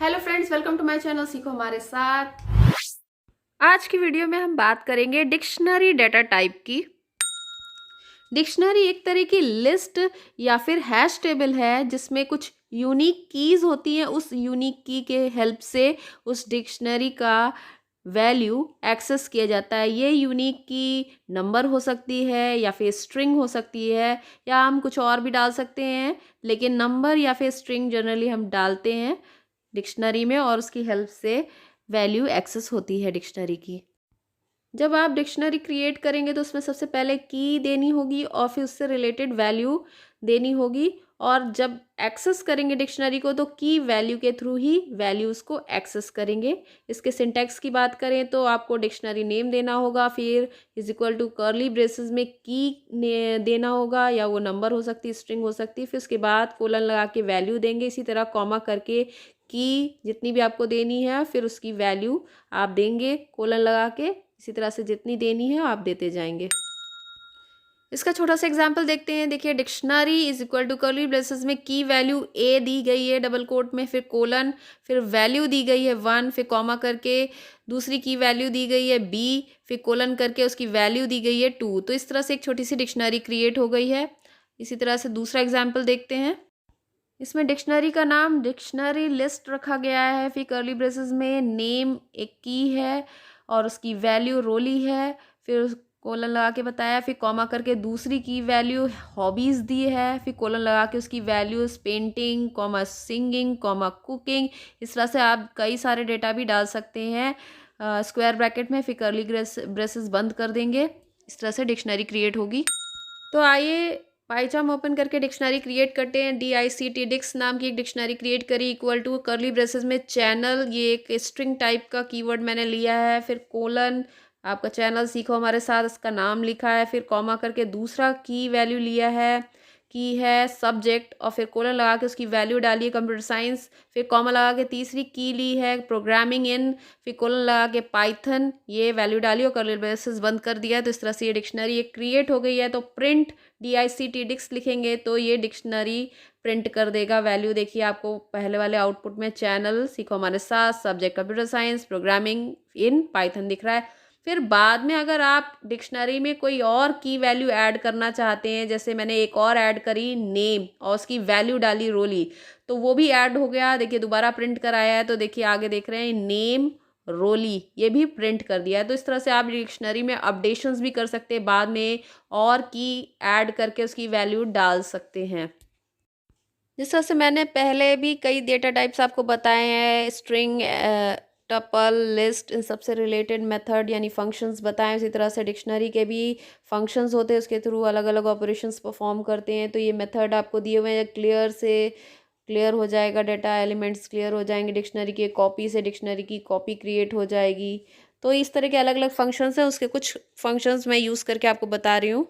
Hello friends, welcome to my channel सीखो हमारे साथ। आज की वीडियो में हम बात करेंगे डिक्शनरी डेटा टाइप की। डिक्शनरी एक तरह की लिस्ट या फिर हैश टेबल है जिसमें कुछ यूनिक कीज होती हैं। उस यूनिक की के हेल्प से उस डिक्शनरी का वैल्यू एक्सेस किया जाता है। ये यूनिक की नंबर हो सकती है या फिर स्ट्रिंग हो सकती है, या हम कुछ और भी डाल सकते हैं, लेकिन नंबर या फिर स्ट्रिंग जनरली हम डालते हैं डिक्शनरी में और उसकी हेल्प से वैल्यू एक्सेस होती है डिक्शनरी की। जब आप डिक्शनरी क्रिएट करेंगे तो उसमें सबसे पहले की देनी होगी और फिर उससे रिलेटेड वैल्यू देनी होगी, और जब एक्सेस करेंगे डिक्शनरी को तो की वैल्यू के थ्रू ही वैल्यूज़ को एक्सेस करेंगे। इसके सिंटैक्स की बात करें तो आपको डिक्शनरी नेम देना होगा, फिर is equal to curly braces में की देना होगा, या वो नंबर हो सकती है, स्ट्रिंग हो सकती है। फिर उसके बाद कोलन लगा के वैल्यू देंगे। इसी तरह कॉमा करके की जितनी भी आपको देनी है फिर उसकी वैल्यू आप देंगे कोलन लगा के। इसी तरह से जितनी देनी है आप देते जाएंगे। इसका छोटा सा एग्जांपल देखते हैं। देखिए, dictionary is equal to curly braces में की वैल्यू ए दी गई है डबल कोट में, फिर कोलन, फिर वैल्यू दी गई है 1, फिर कॉमा करके दूसरी की वैल्यू दी गई है बी, फिर कोलन करके उसकी वैल्यू दी गई है 2। तो इस तरह से एक छोटी सी डिक्शनरी क्रिएट हो गई है। इसी तरह से दूसरा एग्जाम्पल देखते हैं। इसमें डिक्शनरी का नाम डिक्शनरी लिस्ट रखा गया है, फिर कर्ली ब्रेसेस में नेम एक की है और उसकी वैल्यू रोली है, फिर कोलन लगा के बताया, फिर कॉमा करके दूसरी की वैल्यू हॉबीज़ दी है, फिर कोलन लगा के उसकी values painting, comma singing, comma cooking. इस तरह से आप कई सारे डेटा भी डाल सकते हैं स्क्वायर ब्रैकेट में, फिर कर्ली ब्रेसेस बंद कर देंगे। इस तरह से डिक्शनरी क्रिएट होगी। तो आइए पाइचाम ओपन करके डिक्शनरी क्रिएट करते हैं। DICT डिक्स नाम की एक डिक्शनरी क्रिएट करी, इक्वल टू कर्ली ब्रेसेस में चैनल, ये एक स्ट्रिंग टाइप का कीवर्ड मैंने लिया है, फिर कोलन आपका चैनल सीखो हमारे साथ इसका नाम लिखा है, फिर कॉमा करके दूसरा की वैल्यू लिया है, की है सब्जेक्ट, और फिर कोलन लगा के उसकी वैल्यू डाली है कंप्यूटर साइंस, फिर कॉमा लगा के तीसरी की ली है प्रोग्रामिंग इन, फिर कोलन लगा के पाइथन, ये वैल्यू डाली और कर्ली ब्रेसेस बंद कर दिया। तो इस तरह से ये डिक्शनरी एक क्रिएट हो गई है। तो प्रिंट DICT डिक्स लिखेंगे तो ये डिक्शनरी प्रिंट कर देगा वैल्यू। देखिए, आपको पहले वाले आउटपुट में चैनल सीखो हमारे साथ, subject computer science, programming in Python दिख रहा है। फिर बाद में अगर आप डिक्शनरी में कोई और की वैल्यू ऐड करना चाहते हैं, जैसे मैंने एक और ऐड करी नेम और उसकी वैल्यू डाली रोली, तो वो भी ऐड हो गया। देखिए, दोबारा प्रिंट कराया है तो देखिए आगे देख रहे हैं नेम रोली, ये भी प्रिंट कर दिया है। तो इस तरह से आप डिक्शनरी में अपडेशंस भी कर सकते हैं, बाद में और की ऐड करके उसकी वैल्यू डाल सकते हैं। जिस तरह से मैंने पहले भी कई डेटा टाइप्स आपको बताए हैं, स्ट्रिंग, टपल, लिस्ट, इन सबसे रिलेटेड मेथड यानी फंक्शंस बताएं। उसी तरह से डिक्शनरी के भी फंक्शंस होते हैं, उसके थ्रू अलग अलग ऑपरेशंस परफॉर्म करते हैं। तो ये मेथड आपको दिए हुए हैं, क्लियर हो जाएगा, डाटा एलिमेंट्स क्लियर हो जाएंगे डिक्शनरी के, कॉपी से डिक्शनरी की कॉपी क्रिएट हो जाएगी। तो इस तरह के अलग अलग फंक्शंस हैं, उसके कुछ फंक्शंस मैं यूज़ करके आपको बता रही हूँ।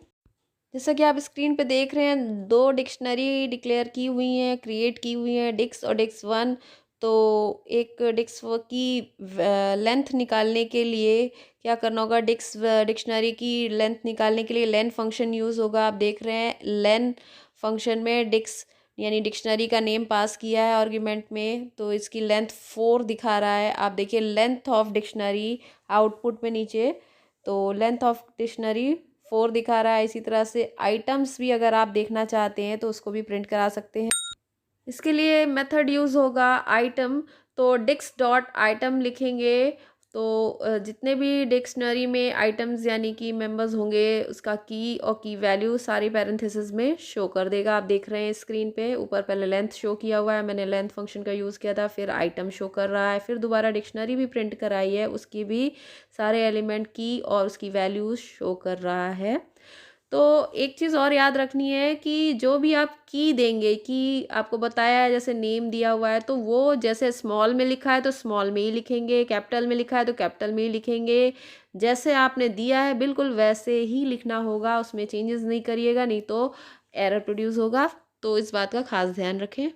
जैसा कि आप स्क्रीन पे देख रहे हैं, दो डिक्शनरी डिक्लेयर की हुई हैं, क्रिएट की हुई हैं, डिक्स और डिक्स वन। तो एक डिक्स की लेंथ निकालने के लिए क्या करना होगा, डिक्शनरी की लेंथ निकालने के लिए लेन फंक्शन यूज़ होगा। आप देख रहे हैं लेन फंक्शन में डिक्स यानी डिक्शनरी का नेम पास किया है आर्ग्यूमेंट में, तो इसकी लेंथ 4 दिखा रहा है। आप देखिए लेंथ ऑफ डिक्शनरी आउटपुट में नीचे, तो लेंथ ऑफ डिक्शनरी 4 दिखा रहा है। इसी तरह से आइटम्स भी अगर आप देखना चाहते हैं तो उसको भी प्रिंट करा सकते हैं। इसके लिए मेथड यूज़ होगा आइटम। तो डिक्स डॉट आइटम लिखेंगे तो जितने भी डिक्शनरी में आइटम्स यानी कि मेंबर्स होंगे उसका की और की वैल्यू सारी पैरेंथेसिस में शो कर देगा। आप देख रहे हैं स्क्रीन पे ऊपर पहले लेंथ शो किया हुआ है, मैंने लेंथ फंक्शन का यूज़ किया था, फिर आइटम शो कर रहा है, फिर दोबारा डिक्शनरी भी प्रिंट कराई है, उसकी भी सारे एलिमेंट की और उसकी वैल्यूज शो कर रहा है। तो एक चीज़ और याद रखनी है कि जो भी आप की देंगे, कि आपको बताया है जैसे नेम दिया हुआ है तो वो जैसे स्मॉल में लिखा है तो स्मॉल में ही लिखेंगे, कैपिटल में लिखा है तो कैपिटल में ही लिखेंगे। जैसे आपने दिया है बिल्कुल वैसे ही लिखना होगा, उसमें चेंजेस नहीं करिएगा, नहीं तो एरर प्रोड्यूस होगा। तो इस बात का खास ध्यान रखें।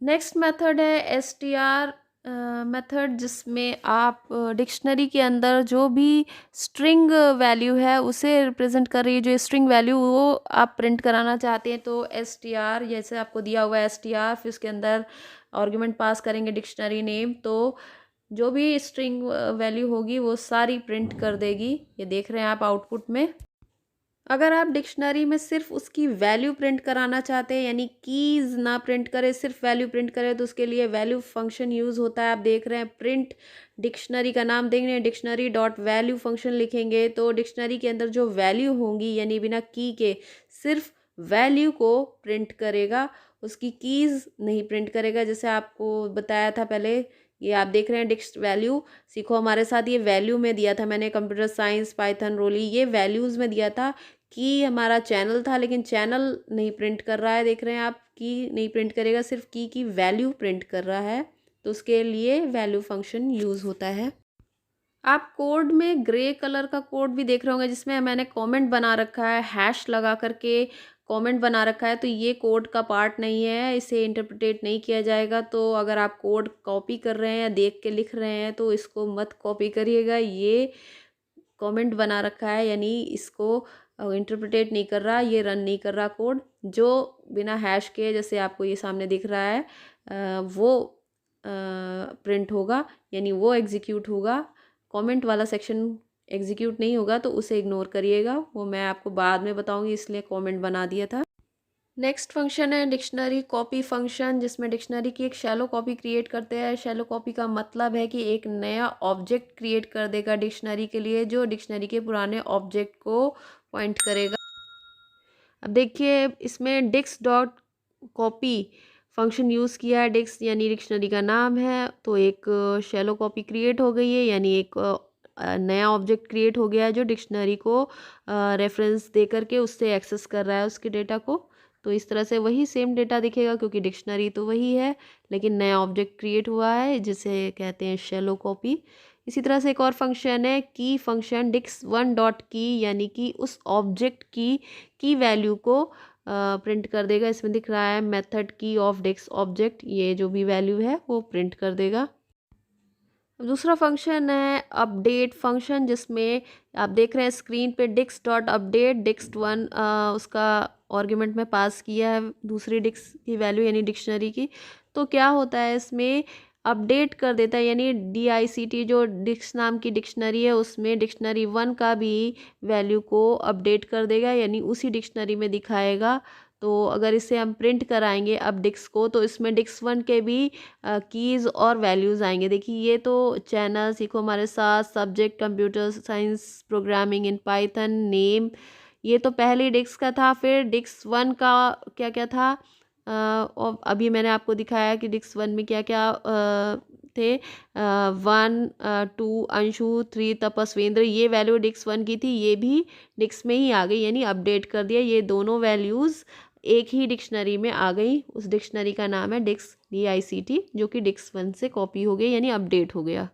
नेक्स्ट मेथड है STR मेथड जिसमें आप डिक्शनरी के अंदर जो भी स्ट्रिंग वैल्यू है उसे रिप्रेजेंट कर रही है, जो स्ट्रिंग वैल्यू वो आप प्रिंट कराना चाहते हैं। तो str जैसे आपको दिया हुआ है str, फिर उसके अंदर आर्गुमेंट पास करेंगे डिक्शनरी नेम, तो जो भी स्ट्रिंग वैल्यू होगी वो सारी प्रिंट कर देगी। ये देख रहे हैं आप आउटपुट में। अगर आप डिक्शनरी में सिर्फ उसकी वैल्यू प्रिंट कराना चाहते हैं, यानी कीज ना प्रिंट करें, सिर्फ वैल्यू प्रिंट करें, तो उसके लिए वैल्यू फंक्शन यूज़ होता है। आप देख रहे हैं प्रिंट डिक्शनरी का नाम देख रहे हैं, डिक्शनरी डॉट वैल्यू फंक्शन लिखेंगे तो डिक्शनरी के अंदर जो वैल्यू होंगी यानी बिना की के सिर्फ वैल्यू को प्रिंट करेगा, उसकी कीज़ नहीं प्रिंट करेगा। जैसे आपको बताया था पहले, ये आप देख रहे हैं डिक्स वैल्यू सीखो हमारे साथ, ये वैल्यू में दिया था मैंने, कंप्यूटर साइंस पाइथन रोली, ये वैल्यूज़ में दिया था कि हमारा चैनल था, लेकिन चैनल नहीं प्रिंट कर रहा है। देख रहे हैं आप, की नहीं प्रिंट करेगा, सिर्फ की वैल्यू प्रिंट कर रहा है, तो उसके लिए वैल्यू फंक्शन यूज़ होता है। आप कोड में ग्रे कलर का कोड भी देख रहे होंगे जिसमें मैंने कमेंट बना रखा है, हैश लगा करके कमेंट बना रखा है, तो ये कोड का पार्ट नहीं है, इसे इंटरप्रेट नहीं किया जाएगा। तो अगर आप कोड कॉपी कर रहे हैं या देख के लिख रहे हैं तो इसको मत कॉपी करिएगा, ये कमेंट बना रखा है यानी इसको इंटरप्रेट नहीं कर रहा, ये रन नहीं कर रहा कोड। जो बिना हैश के, जैसे आपको ये सामने दिख रहा है, वो प्रिंट होगा यानी वो एग्जीक्यूट होगा। कमेंट वाला सेक्शन एग्जीक्यूट नहीं होगा, तो उसे इग्नोर करिएगा, वो मैं आपको बाद में बताऊंगी, इसलिए कमेंट बना दिया था। नेक्स्ट फंक्शन है डिक्शनरी कॉपी फंक्शन, जिसमें डिक्शनरी की एक शैलो कॉपी क्रिएट करते हैं। शैलो कॉपी का मतलब है कि एक नया ऑब्जेक्ट क्रिएट कर देगा डिक्शनरी के लिए, जो डिक्शनरी के पुराने ऑब्जेक्ट को पॉइंट करेगा। अब देखिए इसमें डिक्स डॉट कॉपी फंक्शन यूज़ किया है। डिक्स यानी डिक्शनरी का नाम है, तो एक शैलो कॉपी क्रिएट हो गई है, यानी एक नया ऑब्जेक्ट क्रिएट हो गया है जो डिक्शनरी को रेफरेंस दे करके उससे एक्सेस कर रहा है उसके डेटा को। तो इस तरह से वही सेम डेटा दिखेगा क्योंकि डिक्शनरी तो वही है, लेकिन नया ऑब्जेक्ट क्रिएट हुआ है जिसे कहते हैं शैलो कॉपी। इसी तरह से एक और फंक्शन है की फंक्शन, डिक्स वन डॉट की, यानी कि उस ऑब्जेक्ट की वैल्यू को प्रिंट कर देगा। इसमें दिख रहा है मेथड की ऑफ डिक्स ऑब्जेक्ट, ये जो भी वैल्यू है वो प्रिंट कर देगा। अब दूसरा फंक्शन है अपडेट फंक्शन, जिसमें आप देख रहे हैं स्क्रीन पे डिक्स डॉट अपडेट, डिक्स वन उसका आर्गुमेंट में पास किया है दूसरी डिक्स की वैल्यू यानी डिक्शनरी की। तो क्या होता है इसमें, अपडेट कर देता है, यानी DICT जो डिक्स नाम की डिक्शनरी है उसमें डिक्शनरी वन का भी वैल्यू को अपडेट कर देगा, यानी उसी डिक्शनरी में दिखाएगा। तो अगर इसे हम प्रिंट कराएंगे अब डिक्स को, तो इसमें डिक्स वन के भी कीज़ और वैल्यूज़ आएंगे। देखिए ये तो चैनल सीखो हमारे साथ, subject computer science programming in Python, name, ये तो पहले डिक्स का था। फिर डिक्स वन का क्या क्या था, और अभी मैंने आपको दिखाया कि डिक्स वन में क्या क्या थे। वन, टू अंशु, थ्री तपस्वेंद्र, ये वैल्यू डिक्स वन की थी, ये भी डिक्स में ही आ गई, यानी अपडेट कर दिया। ये दोनों वैल्यूज़ एक ही डिक्शनरी में आ गई, उस डिक्शनरी का नाम है डिक्स DICT, जो कि डिक्स वन से कॉपी हो गई यानी अपडेट हो गया।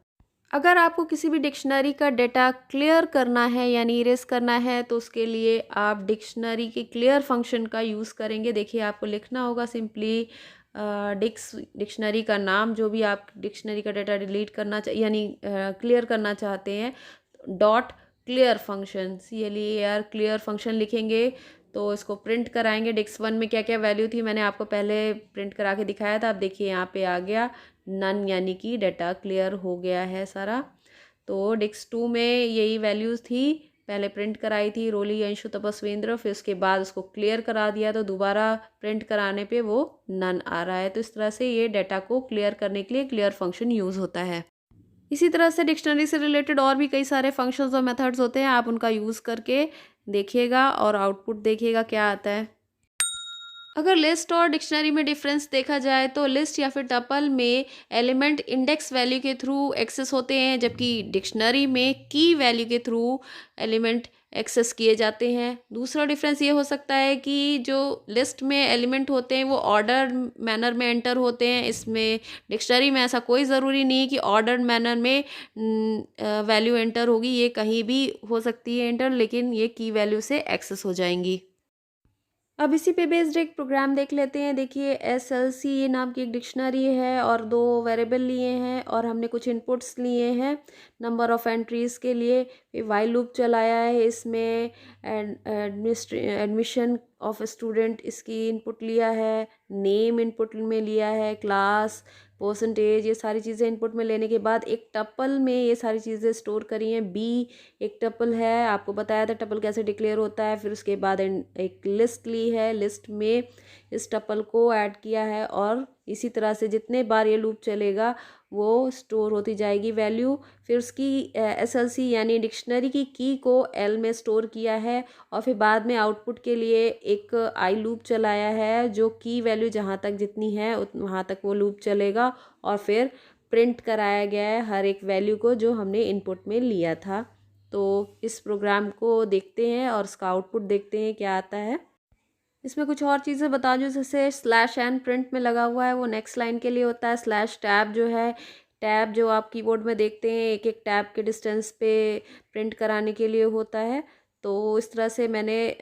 अगर आपको किसी भी डिक्शनरी का डेटा क्लियर करना है यानी इरेज करना है, तो उसके लिए आप डिक्शनरी के क्लियर फंक्शन का यूज़ करेंगे। देखिए आपको लिखना होगा सिंपली डिक्शनरी का नाम, जो भी आप डिक्शनरी का डेटा डिलीट करना यानी क्लियर करना चाहते हैं, dot clear function, CLEAR clear function लिखेंगे। तो इसको प्रिंट कराएंगे। डिक्स वन में क्या क्या वैल्यू थी मैंने आपको पहले प्रिंट करा के दिखाया था। आप देखिए यहाँ पे आ गया नन, यानी कि डाटा क्लियर हो गया है सारा। तो डिक्स टू में यही वैल्यूज़ थी, पहले प्रिंट कराई थी रोली, अंशु, तपस्वेंद्र, फिर उसके बाद उसको क्लियर करा दिया, तो दोबारा प्रिंट कराने पे वो नन आ रहा है। तो इस तरह से ये डाटा को क्लियर करने के लिए क्लियर फंक्शन यूज़ होता है। इसी तरह से डिक्शनरी से रिलेटेड और भी कई सारे फंक्शंस और मेथड्स होते हैं, आप उनका यूज़ करके देखिएगा और आउटपुट देखिएगा क्या आता है। अगर लिस्ट और डिक्शनरी में डिफरेंस देखा जाए तो लिस्ट या फिर टपल में एलिमेंट इंडेक्स वैल्यू के थ्रू एक्सेस होते हैं, जबकि डिक्शनरी में की वैल्यू के थ्रू एलिमेंट एक्सेस किए जाते हैं। दूसरा डिफरेंस ये हो सकता है कि जो लिस्ट में एलिमेंट होते हैं वो ऑर्डर मैनर में एंटर होते हैं, इसमें डिक्शनरी में ऐसा कोई ज़रूरी नहीं है कि ऑर्डर मैनर में वैल्यू एंटर होगी, ये कहीं भी हो सकती है एंटर, लेकिन ये की वैल्यू से एक्सेस हो जाएंगी। अब इसी पे बेस्ड एक प्रोग्राम देख लेते हैं। देखिए SLC नाम की एक डिक्शनरी है और 2 वेरिएबल लिए हैं और हमने कुछ इनपुट्स लिए हैं नंबर ऑफ़ एंट्रीज़ के लिए। फिर व्हाइल लूप चलाया है इसमें, एडमिशन ऑफ स्टूडेंट इसकी इनपुट लिया है, नेम इनपुट में लिया है, क्लास, परसेंटेज, ये सारी चीज़ें इनपुट में लेने के बाद एक टपल में ये सारी चीज़ें स्टोर करी हैं। बी एक टपल है, आपको बताया था टपल कैसे डिक्लेयर होता है। फिर उसके बाद एक लिस्ट ली है, लिस्ट में इस टपल को ऐड किया है और इसी तरह से जितने बार ये लूप चलेगा वो स्टोर होती जाएगी वैल्यू। फिर उसकी SLC यानी डिक्शनरी की की को L में स्टोर किया है और फिर बाद में आउटपुट के लिए एक आई लूप चलाया है जो की वैल्यू जहाँ तक जितनी है वहाँ तक वो लूप चलेगा और फिर प्रिंट कराया गया है हर एक वैल्यू को जो हमने इनपुट में लिया था। तो इस प्रोग्राम को देखते हैं और इसका आउटपुट देखते हैं क्या आता है। इसमें कुछ और चीज़ें बता दूँ, जैसे /n प्रिंट में लगा हुआ है वो नेक्स्ट लाइन के लिए होता है। /टैब जो है, टैब जो आप कीबोर्ड में देखते हैं एक एक टैब के डिस्टेंस पे प्रिंट कराने के लिए होता है। तो इस तरह से मैंने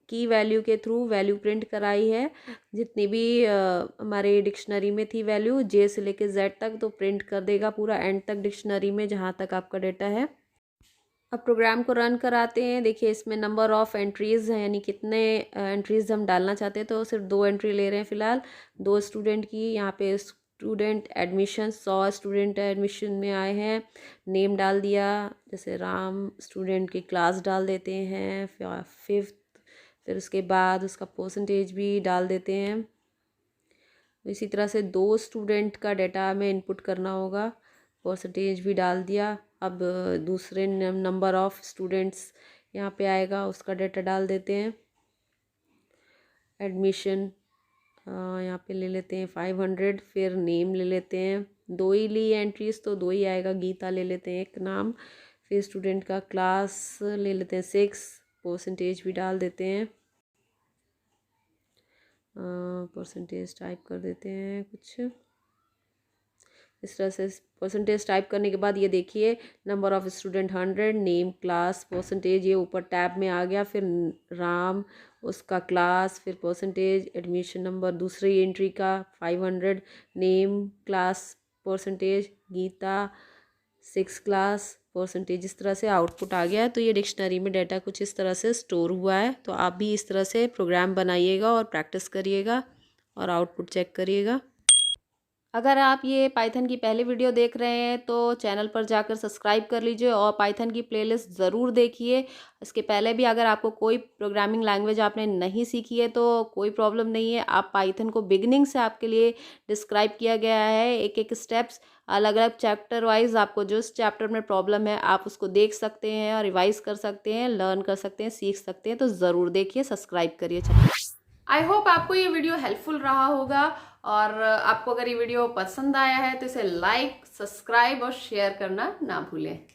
की वैल्यू के थ्रू वैल्यू प्रिंट कराई है जितनी भी हमारे डिक्शनरी में थी वैल्यू J से लेके Z तक, तो प्रिंट कर देगा पूरा एंड तक डिक्शनरी में जहाँ तक आपका डेटा है। अब प्रोग्राम को रन कराते हैं। देखिए इसमें नंबर ऑफ़ एंट्रीज़ हैं, यानी कितने एंट्रीज़ हम डालना चाहते हैं। तो सिर्फ 2 एंट्री ले रहे हैं फ़िलहाल, 2 स्टूडेंट की। यहाँ पे स्टूडेंट एडमिशन 100 स्टूडेंट एडमिशन में आए हैं, नेम डाल दिया, जैसे राम स्टूडेंट की क्लास डाल देते हैं 5th। फिर उसके बाद उसका परसेंटेज भी डाल देते हैं। इसी तरह से 2 स्टूडेंट का डेटा हमें इनपुट करना होगा, परसेंटेज भी डाल दिया। अब दूसरे नंबर ऑफ़ स्टूडेंट्स यहाँ पे आएगा, उसका डेटा डाल देते हैं। एडमिशन यहाँ पे ले लेते हैं 500। फिर नेम ले लेते हैं, 2 ही ली एंट्रीज तो 2 ही आएगा। गीता ले लेते हैं एक नाम। फिर स्टूडेंट का क्लास ले लेते हैं 6, परसेंटेज भी डाल देते हैं। परसेंटेज टाइप कर देते हैं कुछ इस तरह से। परसेंटेज टाइप करने के बाद ये देखिए number of student 100, name, class, percentage ये ऊपर टैब में आ गया। फिर राम, उसका क्लास, फिर परसेंटेज, एडमिशन नंबर दूसरी एंट्री का 500, name, class, percentage, Geeta 6 class, percentage. इस तरह से आउटपुट आ गया है। तो ये डिक्शनरी में डाटा कुछ इस तरह से स्टोर हुआ है। तो आप भी इस तरह से प्रोग्राम बनाइएगा और प्रैक्टिस करिएगा और आउटपुट चेक करिएगा। अगर आप ये पाइथन की पहली वीडियो देख रहे हैं तो चैनल पर जाकर सब्सक्राइब कर लीजिए और पाइथन की प्लेलिस्ट ज़रूर देखिए। इसके पहले भी अगर आपको कोई प्रोग्रामिंग लैंग्वेज आपने नहीं सीखी है तो कोई प्रॉब्लम नहीं है, आप पाइथन को बिगिनिंग से आपके लिए डिस्क्राइब किया गया है, एक एक स्टेप्स अलग अलग चैप्टर वाइज। आपको जो चैप्टर में प्रॉब्लम है आप उसको देख सकते हैं और रिवाइज कर सकते हैं, लर्न कर सकते हैं, सीख सकते हैं। तो ज़रूर देखिए, सब्सक्राइब करिए। आई होप आपको ये वीडियो हेल्पफुल रहा होगा और आपको अगर ये वीडियो पसंद आया है तो इसे लाइक, सब्सक्राइब और शेयर करना ना भूलें।